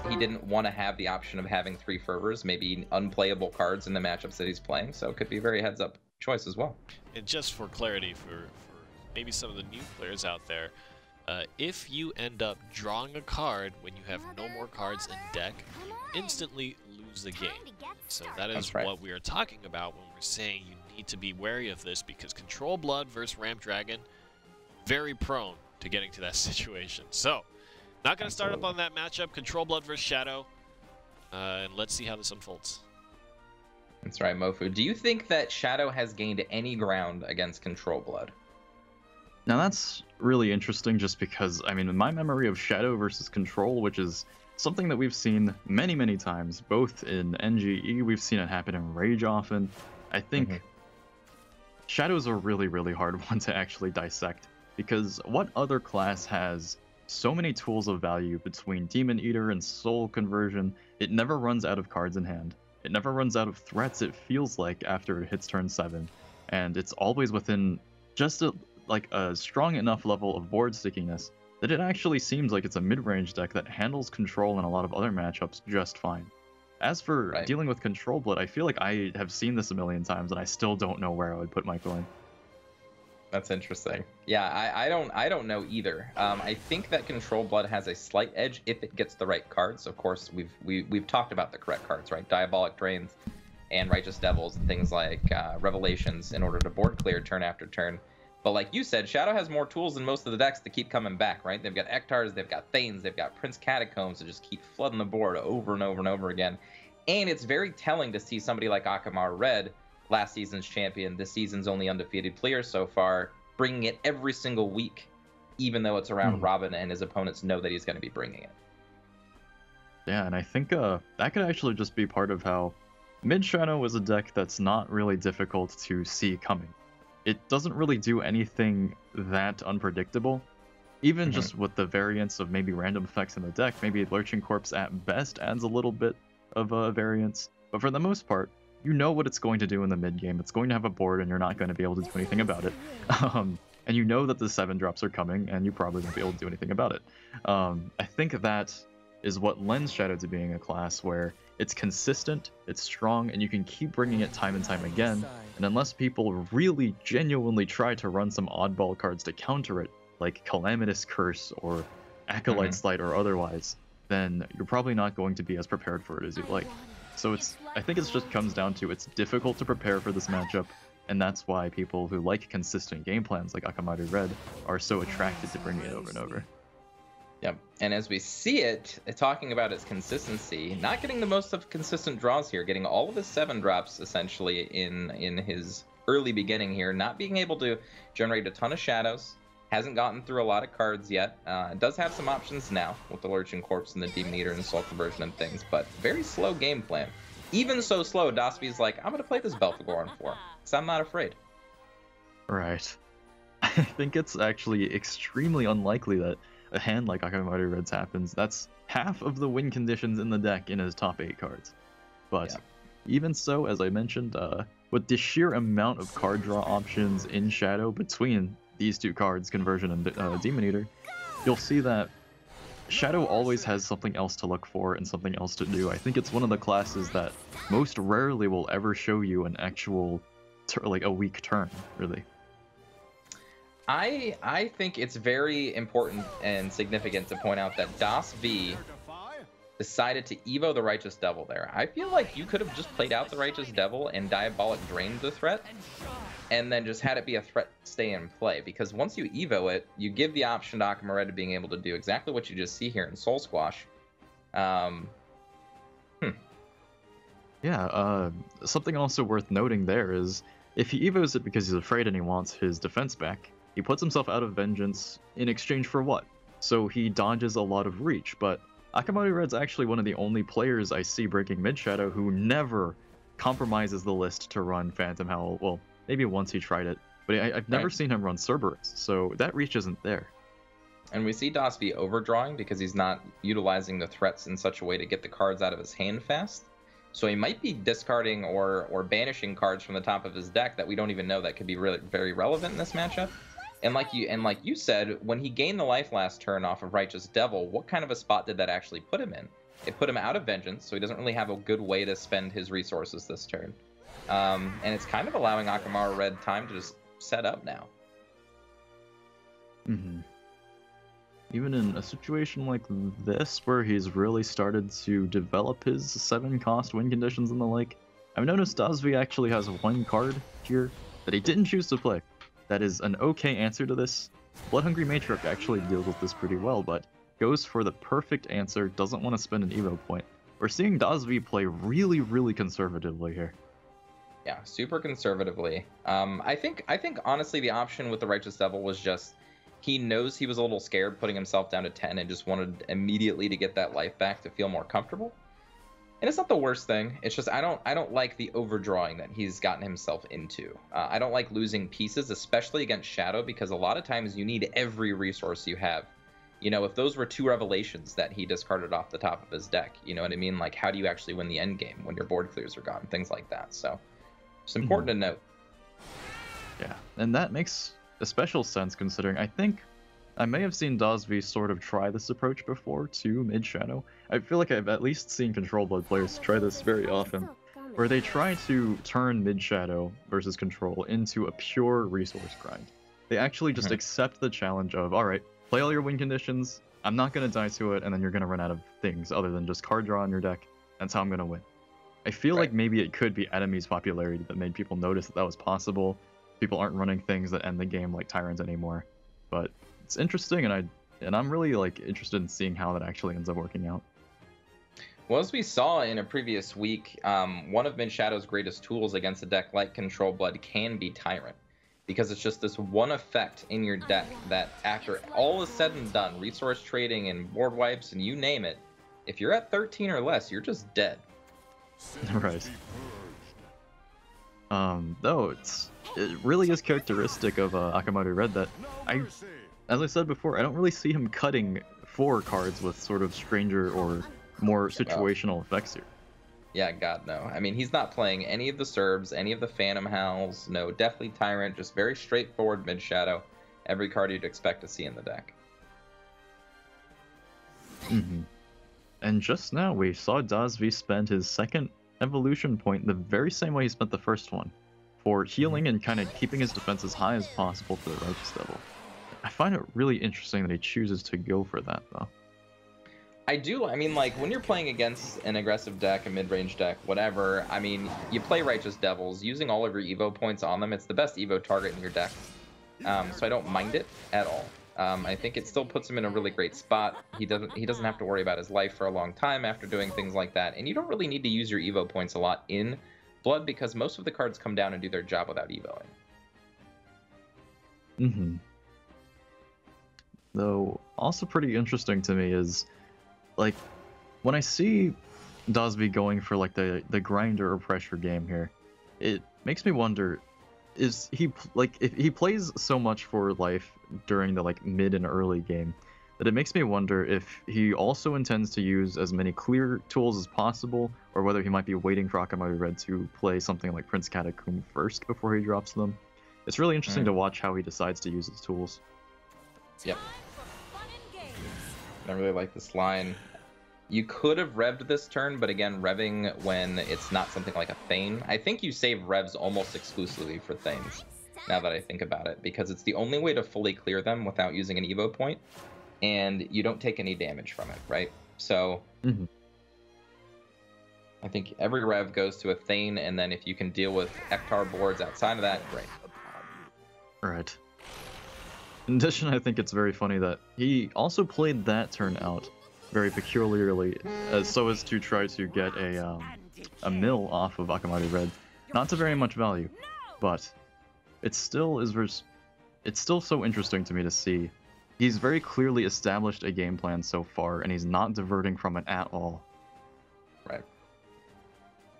He didn't want to have the option of having 3 fervors, maybe unplayable cards in the matchups that he's playing, so it could be a very heads-up choice as well. And just for clarity, for maybe some of the new players out there, if you end up drawing a card when you have no more cards in deck, instantly lose the game. So that is what we are talking about when we're saying you need to be wary of this, because Control Blood versus Ramp Dragon, very prone to getting to that situation. So, not going to start up on that matchup, Control Blood versus Shadow, and let's see how this unfolds. That's right, Mofu. Do you think that Shadow has gained any ground against Control Blood? Now that's really interesting, just because, I mean, in my memory of Shadow versus Control, which is something that we've seen many, many times, both in NGE, we've seen it happen in Rage often. I think Shadow's a really, really hard one to actually dissect, because what other class has so many tools of value between Demon Eater and Soul Conversion? It never runs out of cards in hand. It never runs out of threats, it feels like, after it hits turn 7. And it's always within just a strong enough level of board stickiness that it actually seems like it's a mid-range deck that handles Control in a lot of other matchups just fine. As for dealing with Control Blood, I feel like I have seen this a million times and I still don't know where I would put my coin. That's interesting. Yeah, I don't know either. I think that Control Blood has a slight edge if it gets the right cards. Of course, we've talked about the correct cards, right? Diabolic Drains and Righteous Devils and things like Revelations in order to board clear turn after turn. But like you said, Shadow has more tools than most of the decks to keep coming back, right? They've got Ektars, they've got Thanes, they've got Prince Catacombs to just keep flooding the board over and over and over again. And it's very telling to see somebody like Akamarured, last season's champion, this season's only undefeated player so far, bringing it every single week, even though it's around Robin and his opponents know that he's going to be bringing it. Yeah, and I think that could actually just be part of how Mid-Shadow is a deck that's not really difficult to see coming. It doesn't really do anything that unpredictable. Even just with the variance of maybe random effects in the deck, maybe Lurching Corpse at best adds a little bit of a variance. But for the most part, you know what it's going to do in the mid-game. It's going to have a board and you're not going to be able to do anything about it. And you know that the 7-drops are coming and you probably won't be able to do anything about it. I think that is what lends Shadow to being a class where it's consistent, it's strong, and you can keep bringing it time and time again. And unless people really genuinely try to run some oddball cards to counter it, like Calamitous Curse or Acolyte Slight or otherwise, then you're probably not going to be as prepared for it as you'd like. So I think it just comes down to it's difficult to prepare for this matchup, and that's why people who like consistent game plans like Akamarured are so attracted to bringing it over and over. Yep, and as we see it, talking about its consistency, not getting the most of consistent draws here, getting all of his 7-drops essentially in his early beginning here, not being able to generate a ton of shadows, hasn't gotten through a lot of cards yet. Does have some options now with the Lurching Corpse and the Demon Eater and Soul Conversion and things, but very slow game plan. Even so slow, Dasvi's like, I'm going to play this Belphegor on 4, because I'm not afraid. Right. I think it's actually extremely unlikely that a hand like Akamarured's happens. That's half of the win conditions in the deck in his top 8 cards. But even so, as I mentioned, with the sheer amount of card draw options in Shadow between these 2 cards, Conversion and Demon Eater, you'll see that Shadow always has something else to look for and something else to do. I think it's one of the classes that most rarely will ever show you an actual, like a weak turn, really. I think it's very important and significant to point out that Dasvi decided to Evo the Righteous Devil there. I feel like you could have just played out the Righteous Devil and Diabolic drained the threat, and then just had it be a threat stay in play. Because once you Evo it, you give the option to Akamarured being able to do exactly what you just see here in Soul Squash. Yeah, something also worth noting there is, if he Evos it because he's afraid and he wants his defense back, he puts himself out of Vengeance in exchange for what? So he dodges a lot of reach, but Akamarured's actually one of the only players I see breaking Mid-Shadow who never compromises the list to run Phantom Howl. Well, maybe once he tried it, but I've never seen him run Cerberus, so that reach isn't there. And we see Dasvi overdrawing because he's not utilizing the threats in such a way to get the cards out of his hand fast. So he might be discarding or banishing cards from the top of his deck that we don't even know that could be really very relevant in this matchup. And like you said, when he gained the life last turn off of Righteous Devil, what kind of a spot did that actually put him in? It put him out of Vengeance, so he doesn't really have a good way to spend his resources this turn. And it's kind of allowing Akamarured time to just set up now. Mm-hmm. Even in a situation like this, where he's really started to develop his 7-cost win conditions and the like, I've noticed Dasvi actually has one card here that he didn't choose to play. That is an okay answer to this. Blood Hungry Matriarch actually deals with this pretty well, but goes for the perfect answer, doesn't want to spend an Evo point. We're seeing Dasvi play really, really conservatively here. Yeah, super conservatively. I think honestly the option with the Righteous Devil was just he knows he was a little scared putting himself down to 10 and just wanted immediately to get that life back to feel more comfortable. And it's not the worst thing. It's just I don't like the overdrawing that he's gotten himself into. I don't like losing pieces, especially against Shadow, because a lot of times you need every resource you have. You know, if those were 2 revelations that he discarded off the top of his deck, you know what I mean? Like, how do you actually win the end game when your board clears are gone? Things like that. So it's important to note. Yeah, and that makes a special sense considering I think I may have seen Dasvi sort of try this approach before to mid-Shadow. I feel like I've at least seen Control Blood players try this very often, where they try to turn mid-Shadow versus Control into a pure resource grind. They actually just accept the challenge of, alright, play all your win conditions, I'm not going to die to it, and then you're going to run out of things other than just card draw on your deck. That's how I'm going to win. I feel like maybe it could be Enemy's popularity that made people notice that that was possible. People aren't running things that end the game like Tyrant anymore. But it's interesting, and I'm really like interested in seeing how that actually ends up working out. Well, as we saw in a previous week, one of Mid Shadow's greatest tools against a deck like Control Blood can be Tyrant. Because it's just this one effect in your deck that after all is said and done, resource trading and board wipes and you name it, if you're at 13 or less, you're just dead. Right. Though it really is characteristic of Akamarured that as I said before, I don't really see him cutting 4 cards with sort of stranger or more situational effects here. Yeah, God, no. I mean, he's not playing any of the Serbs, any of the Phantom Howls, no, definitely Tyrant, just very straightforward mid-Shadow. Every card you'd expect to see in the deck. And just now, we saw Dasvi spend his 2nd evolution point the very same way he spent the first one, for healing and kind of keeping his defense as high as possible to the Righteous Devil. I find it really interesting that he chooses to go for that, though. I do. I mean, like, when you're playing against an aggressive deck, a mid-range deck, whatever, I mean, you play Righteous Devils, using all of your Evo points on them, it's the best Evo target in your deck. So I don't mind it at all. I think it still puts him in a really great spot. He doesn't have to worry about his life for a long time after doing things like that. And you don't really need to use your Evo points a lot in Blood because most of the cards come down and do their job without Evoing. Though, also pretty interesting to me is, like, when I see Dasvi going for, like, the grinder or pressure game here, it makes me wonder, is he, like, if he plays so much for life during the, like, mid and early game, that it makes me wonder if he also intends to use as many clear tools as possible, or whether he might be waiting for Akamarured to play something like Prince Catacomb first before he drops them. It's really interesting to watch how he decides to use his tools. Yep. I really like this line. You could have revved this turn, but again, revving when it's not something like a Thane. I think you save revs almost exclusively for Thanes, now that I think about it, because it's the only way to fully clear them without using an Evo point, and you don't take any damage from it, right? So I think every rev goes to a Thane, and then if you can deal with Ektar boards outside of that, great. Right. In addition, I think it's very funny that he also played that turn out very peculiarly, so as to try to get a mill off of Akamarured. Not to very much value, but it still is. It's still so interesting to me to see. He's very clearly established a game plan so far, and he's not diverting from it at all. Right.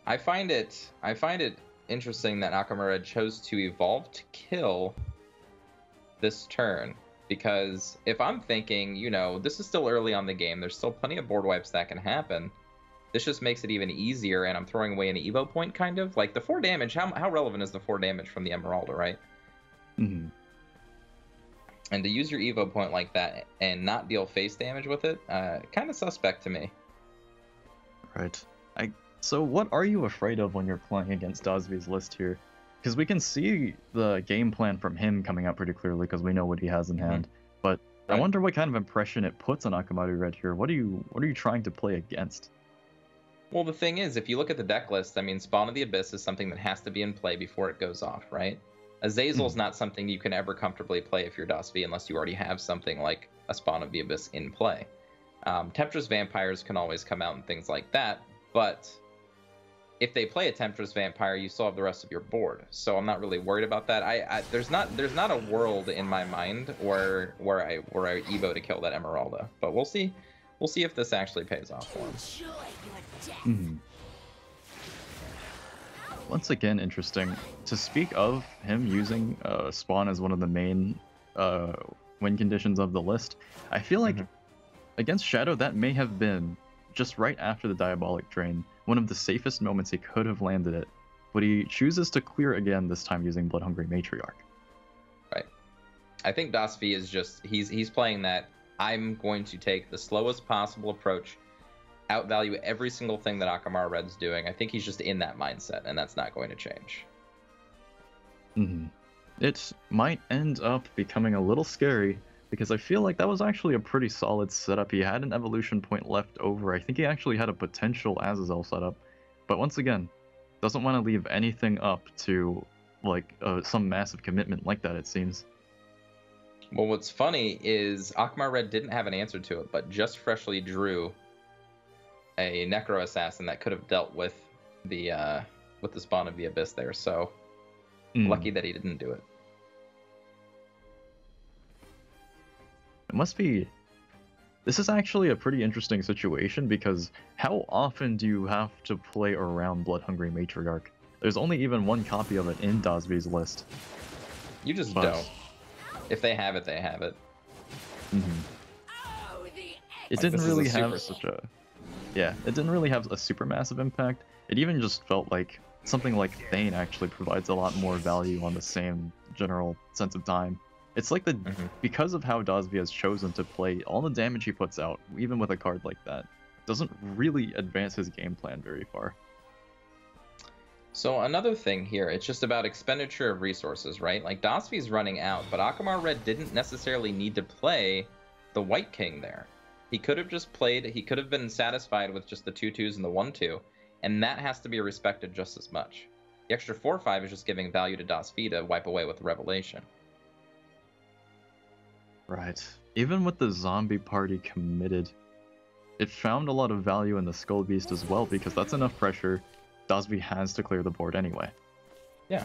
I find it interesting that Akamarured chose to evolve to kill this turn. Because if I'm thinking, you know, this is still early on the game, there's still plenty of board wipes that can happen. this just makes it even easier, and I'm throwing away an Evo point, kind of. Like, the 4 damage, how relevant is the 4 damage from the Emeralda, right? Mm-hmm. And to use your Evo point like that and not deal face damage with it, kind of suspect to me. Right. So what are you afraid of when you're playing against Dasvi's list here? Because we can see the game plan from him coming out pretty clearly because we know what he has in hand. But Right. I wonder what kind of impression it puts on Akamarured here. What are you trying to play against? Well, the thing is, if you look at the deck list, I mean, Spawn of the Abyss is something that has to be in play before it goes off, right? Azazel's not something you can ever comfortably play if you're Dasvi unless you already have something like a Spawn of the Abyss in play. Temptress Vampires can always come out and things like that, but if they play a Temptress Vampire, you still have the rest of your board. So I'm not really worried about that. There's not a world in my mind where I Evo to kill that Emeralda, but we'll see. We'll see if this actually pays off for him. Once again, interesting. To speak of him using Spawn as one of the main win conditions of the list, I feel like against Shadow, that may have been, just right after the Diabolic Drain, one of the safest moments he could have landed it. But he chooses to clear again, this time using Bloodhungry Matriarch. Right. I think Dasvi is just, he's playing that, I'm going to take the slowest possible approach, outvalue every single thing that Akamarured's doing. I think he's just in that mindset, and that's not going to change. It might end up becoming a little scary, because I feel like that was actually a pretty solid setup. He had an evolution point left over. I think he actually had a potential Azazel setup. But once again, doesn't want to leave anything up to like some massive commitment like that, it seems. Well, what's funny is Akamarured didn't have an answer to it, but just freshly drew a Necro Assassin that could have dealt with the Spawn of the Abyss there. So lucky that he didn't do it. It must be... This is actually a pretty interesting situation, because how often do you have to play around Bloodhungry Matriarch? There's only even one copy of it in Dasvi's list. You just don't. If they have it, they have it. It didn't really have such a... Yeah, it didn't really have a super massive impact. It even just felt like something like Thane actually provides a lot more value on the same general sense of time. It's like because of how Dasvi has chosen to play, all the damage he puts out, even with a card like that, doesn't really advance his game plan very far. So another thing here, it's just about expenditure of resources, right? Like, Dasvi's running out, but Akamarured didn't necessarily need to play the White King there. He could have just played, he could have been satisfied with just the 2/2s and the 1/2, and that has to be respected just as much. The extra 4/5 is just giving value to Dasvi to wipe away with Revelation. Right. Even with the zombie party committed, it found a lot of value in the Skull Beast as well, because that's enough pressure. Dasvi has to clear the board anyway. Yeah.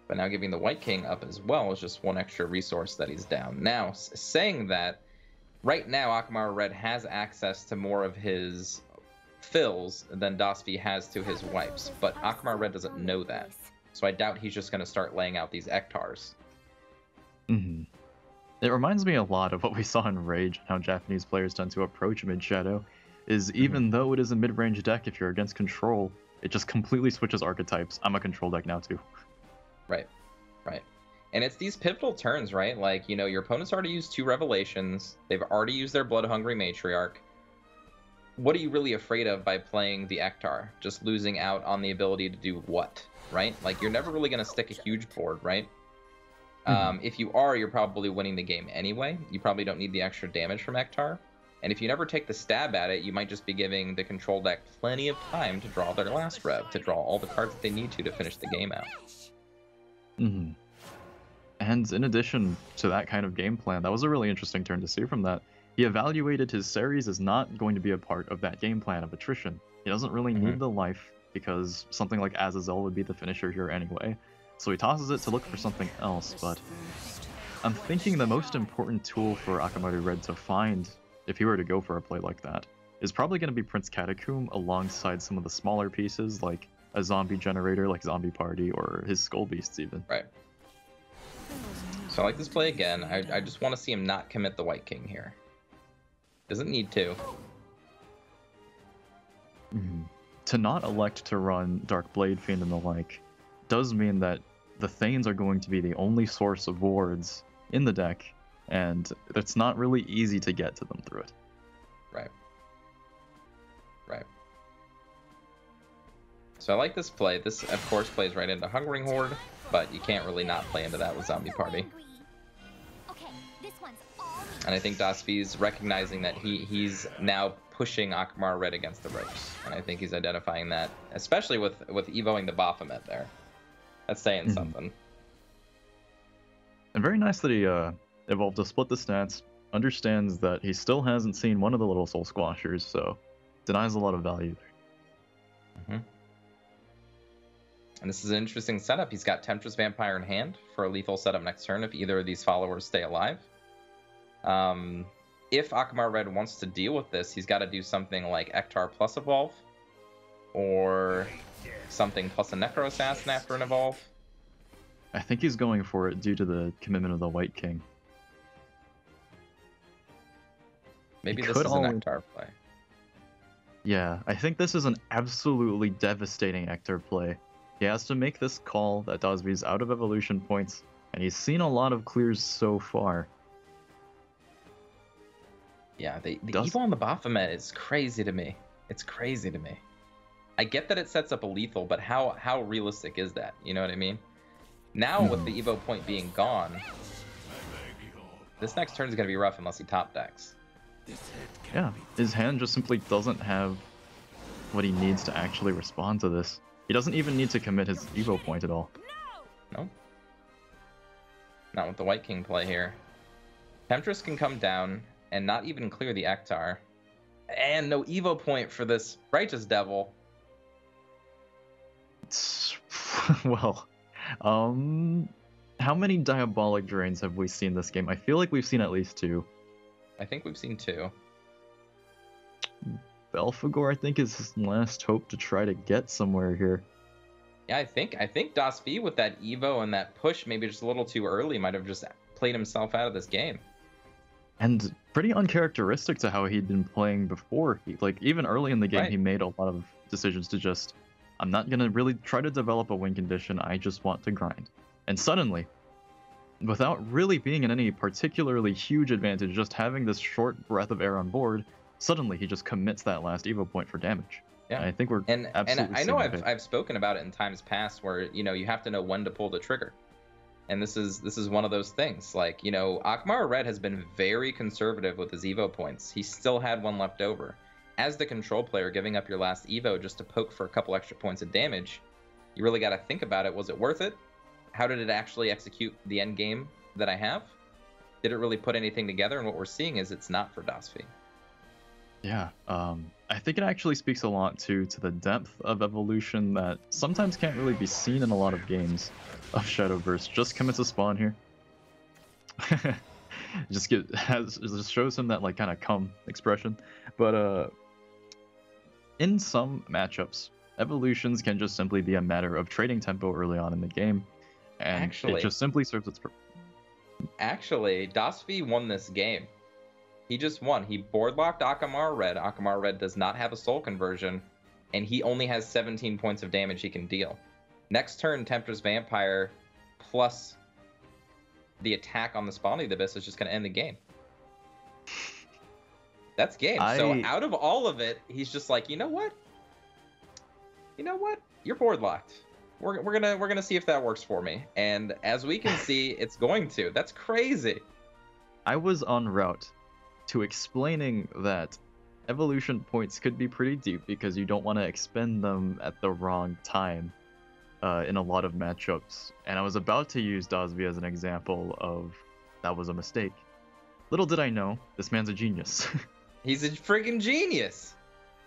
But now giving the White King up as well is just one extra resource that he's down. Now, saying that, right now Akamarured has access to more of his fills than Dasvi has to his wipes, but Akamarured doesn't know that. So I doubt he's just going to start laying out these Ektars. It reminds me a lot of what we saw in Rage, and how Japanese players tend to approach mid-shadow, is even though it is a mid-range deck, if you're against control, it just completely switches archetypes. I'm a control deck now too. Right. And it's these pivotal turns, right? Like, you know, your opponent's already used 2 Revelations, they've already used their Blood-Hungry Matriarch. What are you really afraid of by playing the Ektar? Just losing out on the ability to do what, right? Like, you're never really going to stick a huge board, right? If you are, you're probably winning the game anyway. You probably don't need the extra damage from Ektar. And if you never take the stab at it, you might just be giving the control deck plenty of time to draw their last rev, to draw all the cards that they need to finish the game out. And in addition to that kind of game plan, that was a really interesting turn to see from that. He evaluated his series as not going to be a part of that game plan of attrition. He doesn't really need the life, because something like Azazel would be the finisher here anyway. So he tosses it to look for something else, but I'm thinking the most important tool for Akamarured to find, if he were to go for a play like that, is probably going to be Prince Catacomb alongside some of the smaller pieces, like a zombie generator like Zombie Party, or his Skull Beasts even. Right. So I like this play again. I just want to see him not commit the White King here. Doesn't need to. To not elect to run Dark Blade Fiend and the like does mean that the Thanes are going to be the only source of wards in the deck, and it's not really easy to get to them through it. Right. Right. So I like this play. This, of course, plays right into Hungering Horde, but you can't really not play into that with Zombie Party. And I think Dasvi's recognizing that he's now pushing Akamarured against the ropes. And I think he's identifying that, especially with evoing the Baphomet there. That's saying something. And very nice that he evolved to split the stats, understands that he still hasn't seen one of the little soul squashers, so denies a lot of value there. And this is an interesting setup. He's got Temptress Vampire in hand for a lethal setup next turn if either of these followers stay alive. If Akamarured wants to deal with this, he's got to do something like Ektar plus Evolve, or something plus a Necro Assassin after an Evolve. I think he's going for it due to the commitment of the White King. Maybe this is an Ektar play. Yeah, I think this is an absolutely devastating Ektar play. He has to make this call that Dasvi's out of evolution points, and he's seen a lot of clears so far. Yeah, the Evo on the Baphomet is crazy to me. It's crazy to me. I get that it sets up a lethal, but how realistic is that? You know what I mean? Now, with the Evo point being gone, this next turn is going to be rough unless he top decks. Yeah, his hand just simply doesn't have what he needs to actually respond to this. He doesn't even need to commit his Evo point at all. No. Not with the White King play here. Temptress can come down and not even clear the Ektar. And no Evo point for this Righteous Devil. Well, how many Diabolic Drains have we seen this game? I feel like we've seen at least 2. I think we've seen 2. Belphegor, I think, is his last hope to try to get somewhere here. Yeah, I think Dasvi with that Evo and that push, maybe just a little too early, might have just played himself out of this game. And pretty uncharacteristic to how he'd been playing before. Even early in the game, Right. He made a lot of decisions to just, I'm not going to really try to develop a win condition, I just want to grind. And suddenly, without really being in any particularly huge advantage, just having this short breath of air on board, suddenly he just commits that last Evo point for damage. Yeah, and I think we're absolutely I know seeing I've spoken about it in times past where, you have to know when to pull the trigger. And this is one of those things. Like, Akamarured has been very conservative with his Evo points. He still had one left over. As the control player, giving up your last Evo just to poke for a couple extra points of damage, you really got to think about it. Was it worth it? How did it actually execute the end game that I have? Did it really put anything together? And what we're seeing is it's not for Dasvi. Yeah, I think it actually speaks a lot to the depth of evolution that sometimes can't really be seen in a lot of games of Shadowverse. Just commits a spawn here. just shows him that kind of come expression. But in some matchups, evolutions can just simply be a matter of trading tempo early on in the game, and it just simply serves its purpose. Actually, Dasvi won this game. He just won. He boardlocked Akamarured. Akamarured does not have a soul conversion, and he only has 17 points of damage he can deal. Next turn, Temptress Vampire plus the attack on the Spawn of the Abyss is just going to end the game. That's game. So out of all of it, he's just like, you know what? You're boardlocked. We're gonna see if that works for me. And as we can see, it's going to. That's crazy. I was en route to explaining that evolution points could be pretty deep because you don't want to expend them at the wrong time in a lot of matchups. And I was about to use Dasvi as an example of that was a mistake. Little did I know, this man's a genius. He's a freaking genius.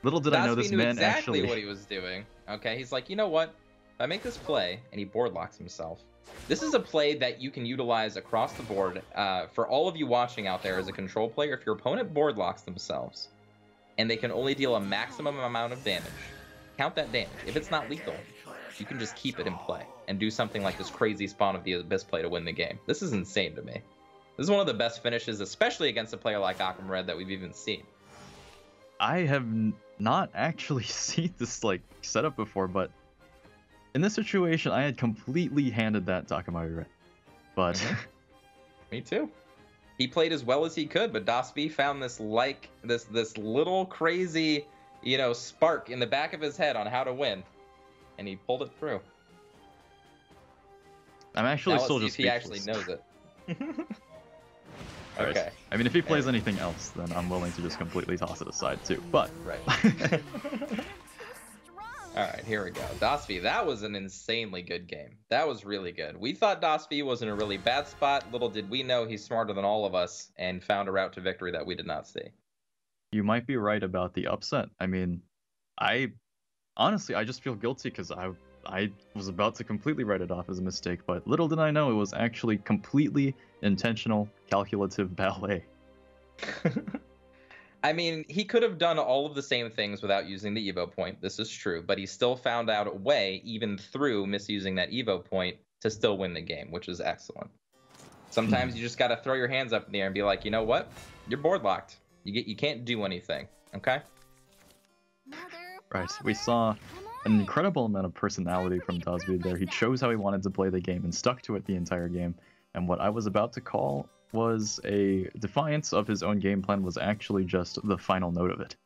Little did I know this man exactly what he was doing. Okay, he's like, you know what? If I make this play, and he boardlocks himself, this is a play that you can utilize across the board for all of you watching out there as a control player. If your opponent boardlocks themselves, and they can only deal a maximum amount of damage, count that damage. If it's not lethal, you can just keep it in play and do something like this crazy Spawn of the Abyss play to win the game. This is insane to me. This is one of the best finishes, especially against a player like Akamarured, that we've even seen. I have not actually seen this like setup before, but in this situation, I had completely handed that to Akamarured. But Me too. He played as well as he could, but Dasvi found this this little crazy, you know, spark in the back of his head on how to win, and he pulled it through. I'm actually now still let's just see if he actually speechless. knows it. Right. Okay. I mean, if he plays anything else, then I'm willing to just completely toss it aside too. But Right. All right, here we go. Dasvi, that was an insanely good game. That was really good. We thought Dasvi was in a really bad spot. Little did we know he's smarter than all of us and found a route to victory that we did not see. you might be right about the upset. I mean, I honestly, I just feel guilty because I was about to completely write it off as a mistake, but little did I know it was actually completely intentional, calculative ballet. I mean, he could have done all of the same things without using the Evo point. This is true, but he still found out a way, even through misusing that Evo point, to still win the game, which is excellent. Sometimes you just got to throw your hands up in the air and be like, you know what? You're board locked. You can't do anything. Okay. Right. We saw an incredible amount of personality from Dasvi there. He chose how he wanted to play the game and stuck to it the entire game. And what I was about to call was a defiance of his own game plan was actually just the final note of it.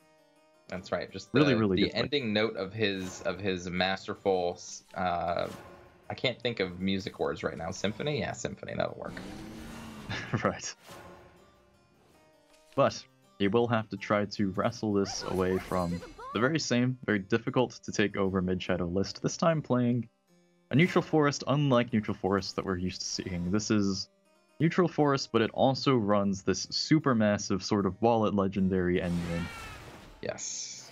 That's right. Just really the good ending note of his masterful. I can't think of music words right now. Symphony? Yeah, symphony. That'll work. Right. But he will have to try to wrestle this away from the very difficult to take over mid-shadow list, this time playing a neutral forest unlike neutral forests that we're used to seeing. This is neutral forest, but it also runs this supermassive sort of wallet legendary endgame. Yes.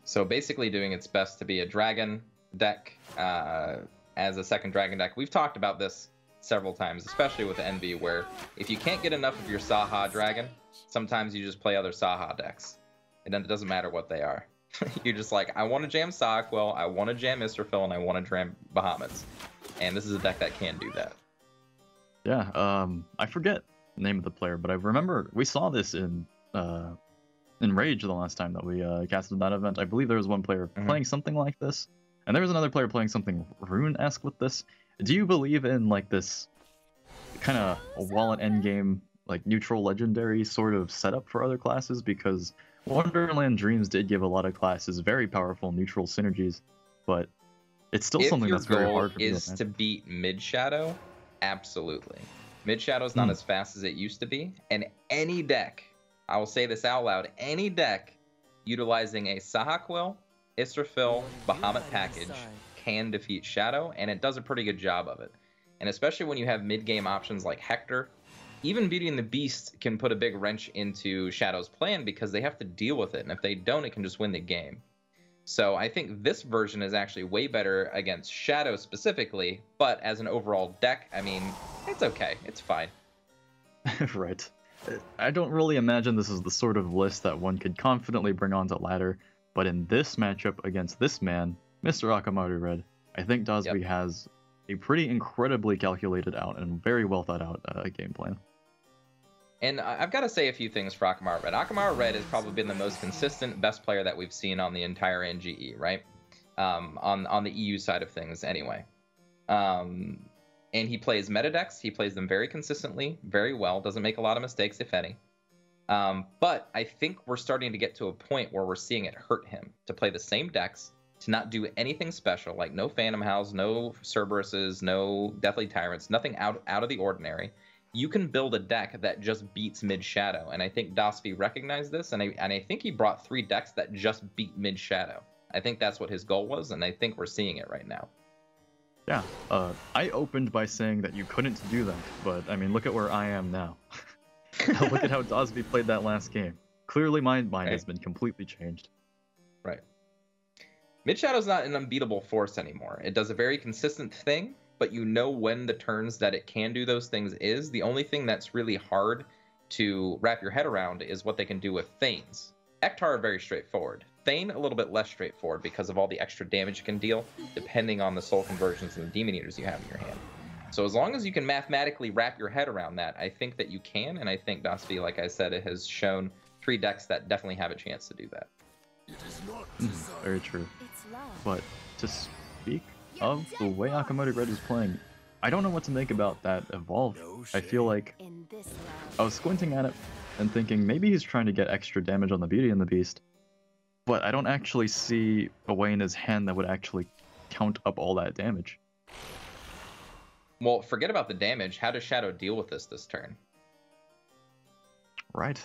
So basically doing its best to be a dragon deck as a second dragon deck. We've talked about this several times, especially with Envy, where if you can't get enough of your Saha dragon, sometimes you just play other Saha decks. It doesn't matter what they are. You're just like, I want to jam Sawquell, I want to jam Israfil, and I want to jam Bahamut's. And this is a deck that can do that. Yeah, I forget the name of the player, but I remember we saw this in Rage the last time that we casted that event. I believe there was one player playing something like this, and there was another player playing something Rune-esque with this. Do you believe in like this kind of wallet endgame, like neutral legendary sort of setup for other classes? Because Wonderland Dreams did give a lot of classes very powerful neutral synergies, but it's still something that's very hard for people. If your goal is to beat mid-shadow, absolutely. Mid-shadow is not as fast as it used to be, and any deck, I will say this out loud, any deck utilizing a Sawquell, Israfil, Bahamut package can defeat Shadow, and it does a pretty good job of it. And especially when you have mid-game options like Hector, even beating the Beast can put a big wrench into Shadow's plan because they have to deal with it, and if they don't, it can just win the game. So I think this version is actually way better against Shadow specifically, but as an overall deck, I mean, it's okay. It's fine. Right. I don't really imagine this is the sort of list that one could confidently bring onto ladder, but in this matchup against this man, Mr. Akamarured, I think Dasvi has a pretty incredibly calculated out and very well thought out game plan. And I've got to say a few things for Akamarured. Akamarured has probably been the most consistent, best player that we've seen on the entire NGE, right? On the EU side of things, anyway. And he plays meta decks. He plays them very consistently, very well. Doesn't make a lot of mistakes, if any. But I think we're starting to get to a point where we're seeing it hurt him to play the same decks, to not do anything special, like no Phantom Howls, no Cerberuses, no Deathly Tyrants, nothing out of the ordinary. You can build a deck that just beats mid-shadow, and I think Dasvi recognized this, and I think he brought 3 decks that just beat mid-shadow. I think that's what his goal was, and I think we're seeing it right now. Yeah, I opened by saying that you couldn't do that, but I mean, look at where I am now. Look at how Dasvi played that last game. Clearly my mind has been completely changed. Right. Mid-shadow's not an unbeatable force anymore. It does a very consistent thing, but you know when the turns that it can do those things is. The only thing that's really hard to wrap your head around is what they can do with Thanes. Ektar are very straightforward. Thane, a little bit less straightforward because of all the extra damage you can deal, depending on the soul conversions and the demon eaters you have in your hand. So as long as you can mathematically wrap your head around that, I think that you can, and I think Dasvi, like I said, it has shown three decks that definitely have a chance to do that. Very true. But to speak of the way Akamarured is playing, I don't know what to make about that evolve. I feel like I was squinting at it and thinking maybe he's trying to get extra damage on the Beauty and the Beast, but I don't actually see a way in his hand that would actually count up all that damage. Well, forget about the damage. How does Shadow deal with this turn? Right.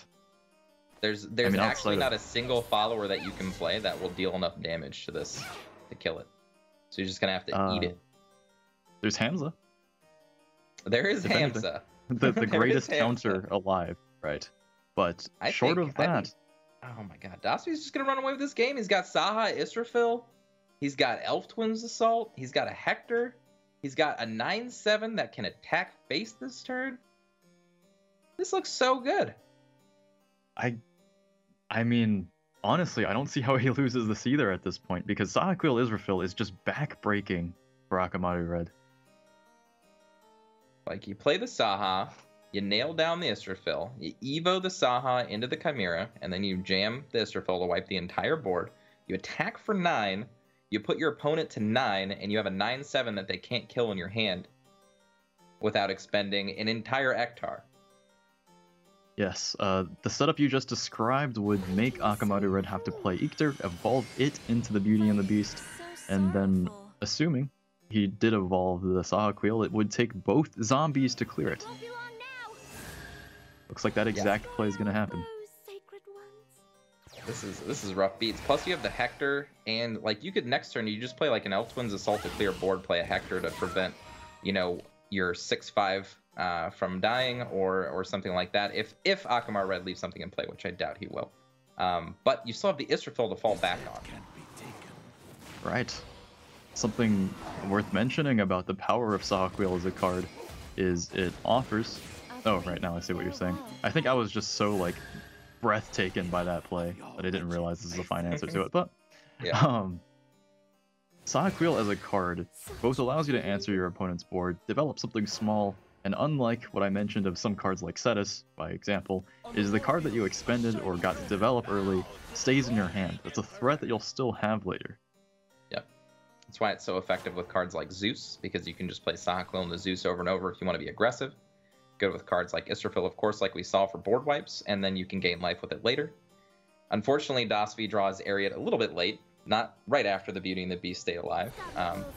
There's actually not a single follower that you can play that will deal enough damage to this to kill it. So you're just gonna have to eat it. There's Hamza. There is Hamza. The greatest counter alive, right? But short of that... Oh my god, Dasvi's just gonna run away with this game. He's got Saha Israfil. He's got Elf Twins Assault. He's got a Hector. He's got a 9/7 that can attack face this turn. This looks so good. I mean, honestly, I don't see how he loses this either at this point, because Sahaquil Israfil is just back-breaking for Akamarured. Like, you play the Saha, you nail down the Israfil, you Evo the Saha into the Chimera, and then you jam the Israfil to wipe the entire board. You attack for 9, you put your opponent to 9, and you have a 9/7 that they can't kill in your hand without expending an entire Ektar. Yes, the setup you just described would make Akamarured have to play Ikter, evolve it into the Beauty and the Beast, and then, assuming he did evolve the Sahaquil, it would take both zombies to clear it. Looks like that exact play is going to happen. This is rough beats. Plus you have the Hector, and like you could next turn you just play like an Elf Twins Assault to clear board, play a Hector to prevent, you know, your 6/5 from dying or something like that. If Akamarured leaves something in play, which I doubt he will. But you still have the Israfil to fall back on. Right. Something worth mentioning about the power of Sahaquil as a card is it offers... Oh, right, now I see what you're saying. I think I was just so, like, breathtaken by that play that I didn't realize this is a fine answer to it, but... Yeah. Sahaquil as a card both allows you to answer your opponent's board, develop something small, and unlike what I mentioned of some cards like Cetus, by example, is the card that you expended or got to develop early stays in your hand. It's a threat that you'll still have later. Yep. That's why it's so effective with cards like Zeus, because you can just play Sahaquil into Zeus over and over if you want to be aggressive. Good with cards like Israfil, of course, like we saw for board wipes, and then you can gain life with it later. Unfortunately, Dasvi draws Ariad a little bit late, not right after the Beauty and the Beast stay alive,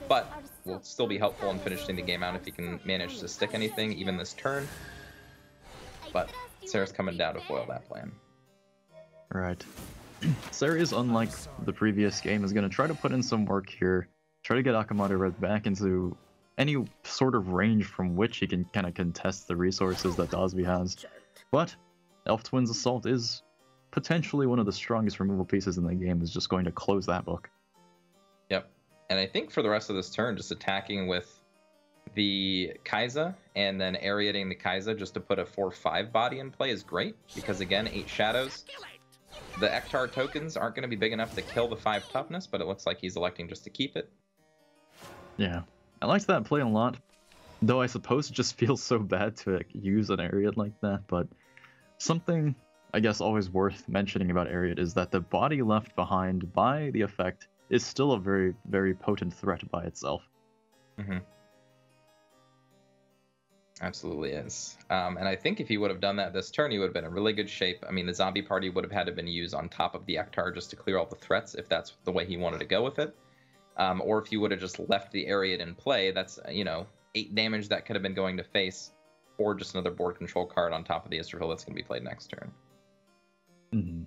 but will still be helpful in finishing the game out if he can manage to stick anything, even this turn. But Sarah's coming down to foil that plan. Right. Sarah is, unlike the previous game, is going to try to put in some work here, try to get Akamarured back into any sort of range from which he can kind of contest the resources that Dasvi has. But Elf Twins Assault is potentially one of the strongest removal pieces in the game, is just going to close that book. Yep. And I think for the rest of this turn, just attacking with the Kai'Sa and then Ariading the Kai'Sa just to put a 4/5 body in play is great, because again, 8 shadows. The Ektar tokens aren't going to be big enough to kill the 5 toughness, but it looks like he's electing just to keep it. Yeah, I liked that play a lot, though I suppose it just feels so bad to use an Ariad like that, but something I guess always worth mentioning about Ariad is that the body left behind by the effect is still a very, very potent threat by itself. Mm-hmm. Absolutely is. And I think if he would have done that this turn, he would have been in really good shape. I mean, the zombie party would have had to been used on top of the Ektar just to clear all the threats, if that's the way he wanted to go with it. Or if you would have just left the Ariad in play, that's, 8 damage that could have been going to face, or just another board control card on top of the Israfil that's going to be played next turn. Mm-hmm.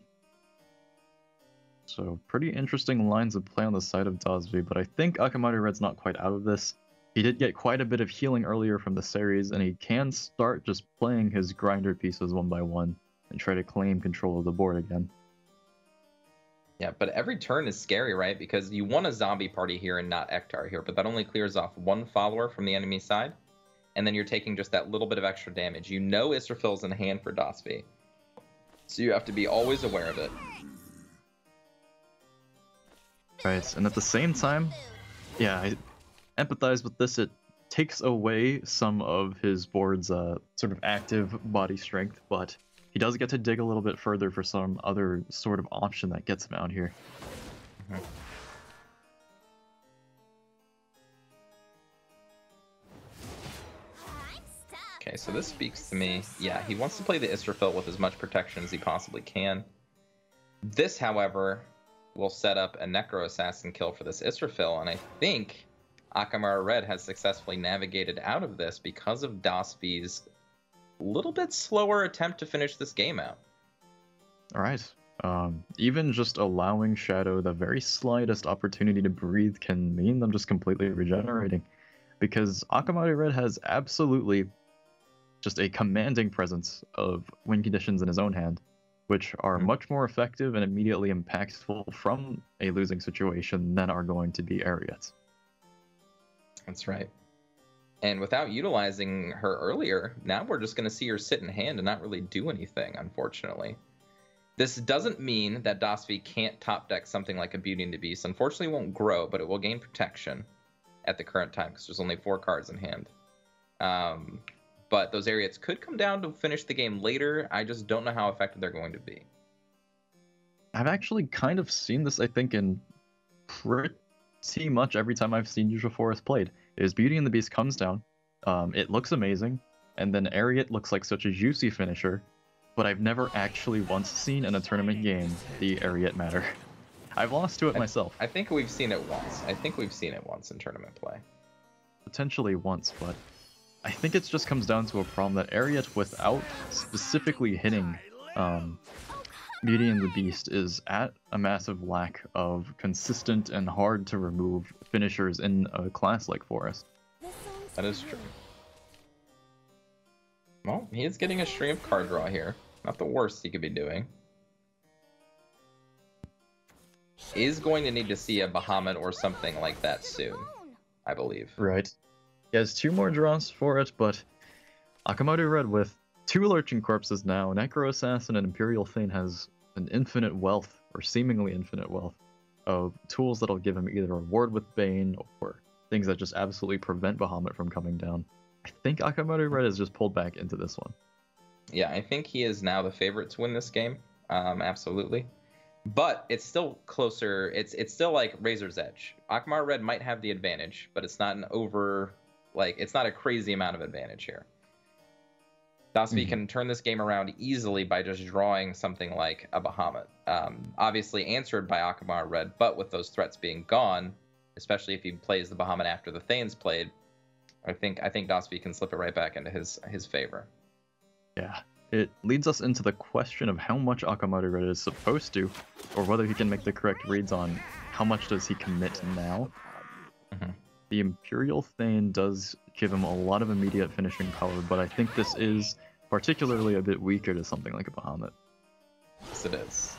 So, pretty interesting lines of play on the side of Dasvi, but I think Akamarured's not quite out of this. He did get quite a bit of healing earlier from the series, and he can start just playing his grinder pieces one by one and try to claim control of the board again. Yeah, but every turn is scary, right? Because you want a zombie party here and not Ektar here, but that only clears off 1 follower from the enemy side, and then you're taking just that little bit of extra damage. You know Israfil's in hand for Dasvi, so you have to be always aware of it. Right, and at the same time, yeah, I empathize with this. It takes away some of his board's sort of active body strength, but he does get to dig a little bit further for some other sort of option that gets him out here. Mhm. Okay, so this speaks to me. Yeah, he wants to play the Israfil with as much protection as he possibly can. This, however, will set up a Necro Assassin kill for this Israfil, and I think Akamarured has successfully navigated out of this because of Dasvi's little bit slower attempt to finish this game out. All right. Even just allowing Shadow the very slightest opportunity to breathe can mean them just completely regenerating, because Akamarured has absolutely just a commanding presence of win conditions in his own hand, which are much more effective and immediately impactful from a losing situation than are going to be Ariets. That's right. And without utilizing her earlier, now we're just going to see her sit in hand and not really do anything, unfortunately. This doesn't mean that Dasvi can't top deck something like a Beauty and the Beast. Unfortunately, it won't grow, but it will gain protection at the current time because there's only 4 cards in hand. But those Ariets could come down to finish the game later. I just don't know how effective they're going to be. I've actually kind of seen this, I think, in pretty much every time I've seen Usual Forest played. Is Beauty and the Beast comes down, it looks amazing, and then Ariet looks like such a juicy finisher, but I've never actually once seen in a tournament game the Ariet matter. I've lost to it myself. I think we've seen it once. I think we've seen it once in tournament play. Potentially once, but I think it just comes down to a problem that Ariet, without specifically hitting Beauty and the Beast, is at a massive lack of consistent and hard to remove finishers in a class like Forest. That is true. Well, he is getting a string of card draw here. Not the worst he could be doing. Is going to need to see a Bahamut or something like that soon, I believe. Right. He has 2 more draws for it, but Akamarured with 2 Lurching Corpses now, Necro Assassin and Imperial Thane has an infinite wealth, or seemingly infinite wealth, of tools that'll give him either a ward with Bane or things that just absolutely prevent Bahamut from coming down. I think Akamarured is just pulled back into this one. Yeah, I think he is now the favorite to win this game. Absolutely. But it's still closer. It's still like Razor's Edge. Akamarured might have the advantage, but it's not an over... Like, it's not a crazy amount of advantage here. Dasvi can turn this game around easily by just drawing something like a Bahamut. Obviously answered by Akamarured, but with those threats being gone, especially if he plays the Bahamut after the Thane's played, I think Dasvi can slip it right back into his favor. Yeah. It leads us into the question of how much Akamarured is supposed to, or whether he can make the correct reads on how much does he commit now. The Imperial Thane does give him a lot of immediate finishing power, but I think this is particularly a bit weaker to something like a Bahamut. Yes, it is.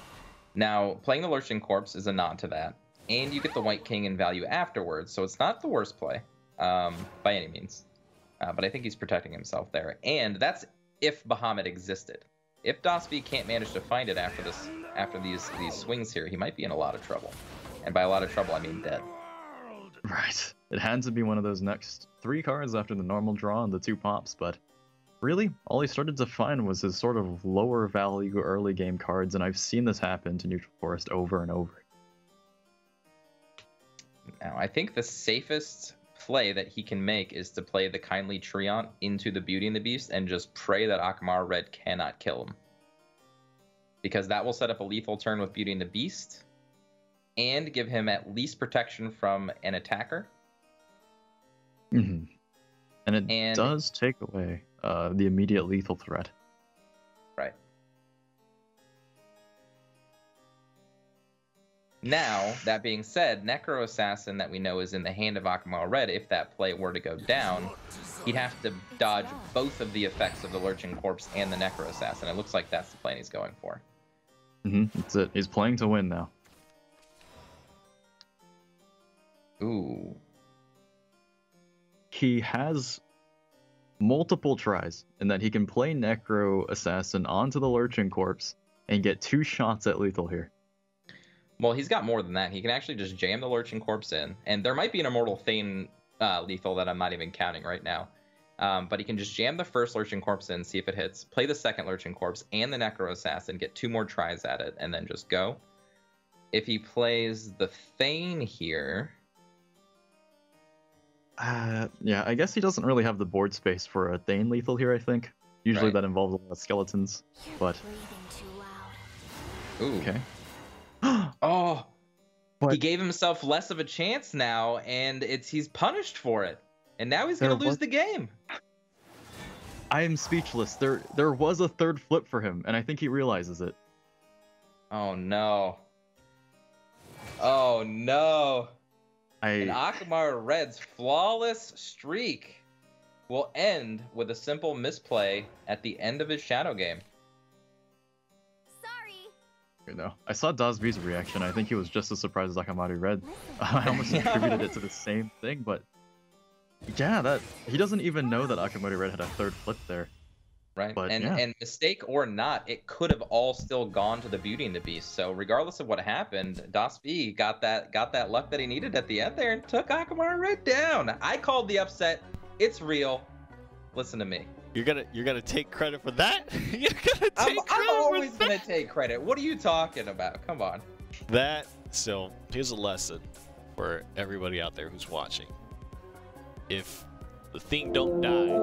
Now, playing the Lurching Corpse is a nod to that, and you get the White King in value afterwards, so it's not the worst play by any means. But I think he's protecting himself there, and that's if Bahamut existed. If Dasvi can't manage to find it after these swings here, he might be in a lot of trouble. And by a lot of trouble, I mean dead. Right. It had to be one of those next 3 cards after the normal draw and the 2 pops, but really, all he started to find was his sort of lower value early game cards, and I've seen this happen to Neutral Forest over and over. Now, I think the safest play that he can make is to play the Kindly Treant into the Beauty and the Beast and just pray that Akamarured cannot kill him. Because that will set up a lethal turn with Beauty and the Beast, and give him at least protection from an attacker. And it does take away the immediate lethal threat. Right. Now, that being said, Necro Assassin that we know is in the hand of Akamarured, if that play were to go down, he'd have to dodge both of the effects of the Lurching Corpse and the Necro Assassin. It looks like that's the plan he's going for. That's it. He's playing to win now. Ooh. He has multiple tries in that he can play Necro Assassin onto the Lurching Corpse and get 2 shots at lethal here. Well, he's got more than that. He can actually just jam the Lurching Corpse in, and there might be an Immortal Thane lethal that I'm not even counting right now. But he can just jam the first Lurching Corpse in, see if it hits, play the second Lurching Corpse and the Necro Assassin, get 2 more tries at it, and then just go. If he plays the Thane here... yeah, I guess he doesn't really have the board space for a Thane lethal here, I think. Usually Right. that involves a lot of skeletons, but... Ooh. Okay. Oh! But He gave himself less of a chance now, and he's punished for it. And now he's going to lose the game. I am speechless. There was a third flip for him, and I think he realizes it. Oh, no. Oh, no. And I Akamarured's flawless streak will end with a simple misplay at the end of his Shadow game. you know, I saw Dasvi's reaction. I think he was just as surprised as Akamarured. I almost attributed it to the same thing, but yeah, he doesn't even know that Akamarured had a third flip there. Right, But, and yeah. and mistake or not, it could have all still gone to the Beauty and the Beast. So regardless of what happened, Dasvi got that luck that he needed at the end there and took Akamarured down. I called the upset. It's real. Listen to me. You're gonna take credit for that? You're gonna take I'm credit always for gonna that? take credit. What are you talking about? Come on. That, so here's a lesson for everybody out there who's watching. If the thing don't die,